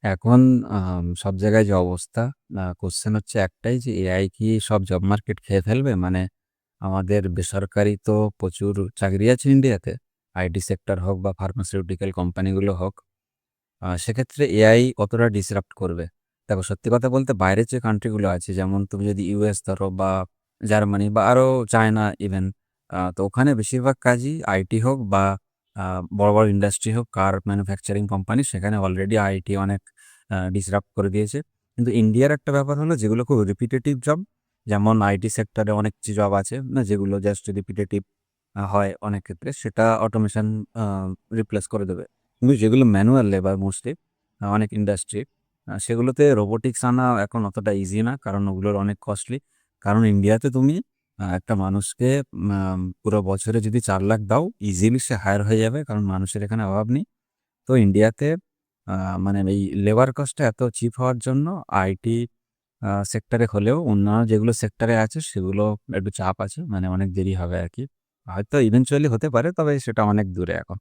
এখন সব জায়গায় যে অবস্থা, কোয়েশ্চেন হচ্ছে একটাই যে এআই কি সব জব মার্কেট খেয়ে ফেলবে? মানে আমাদের বেসরকারি তো প্রচুর চাকরি আছে ইন্ডিয়াতে। আইটি সেক্টর হোক বা ফার্মাসিউটিক্যাল কোম্পানিগুলো হোক। সেক্ষেত্রে এআই কতটা ডিসরাপ্ট করবে? দেখো সত্যি কথা বলতে বাইরের যে কান্ট্রিগুলো আছে যেমন তুমি যদি ইউএস ধরো বা জার্মানি বা আরো চায়না ইভেন, তো ওখানে বেশিরভাগ কাজই আইটি হোক বা বড়, বড় ইন্ডাস্ট্রি হোক, কার ম্যানুফ্যাকচারিং কোম্পানি সেখানে অলরেডি আইটি অনেক ডিসরাপ্ট করে দিয়েছে। কিন্তু ইন্ডিয়ার একটা ব্যাপার হলো যেগুলো খুব রিপিটেটিভ জব, যেমন আইটি সেক্টরে অনেক কিছু জব আছে না যেগুলো জাস্ট রিপিটেটিভ হয় অনেক ক্ষেত্রে সেটা অটোমেশন আ রিপ্লেস করে দেবে। কিন্তু যেগুলো ম্যানুয়াল লেবার মোস্টলি অনেক ইন্ডাস্ট্রি, সেগুলোতে রোবোটিক্স আনা এখন অতটা ইজি না। কারণ ওগুলোর অনেক কস্টলি। কারণ ইন্ডিয়াতে তুমি একটা মানুষকে পুরো বছরে যদি ৪,০০,০০০ দাও ইজিলি সে হায়ার হয়ে যাবে। কারণ মানুষের এখানে অভাব নেই। তো ইন্ডিয়াতে আ মানে এই লেবার কস্টটা এত চিপ হওয়ার জন্য আইটি সেক্টরে হলেও অন্যান্য যেগুলো সেক্টরে আছে সেগুলো একটু চাপ আছে। মানে অনেক দেরি হবে আরকি। হয়তো ইভেনচুয়ালি হতে পারে তবে সেটা অনেক দূরে এখন।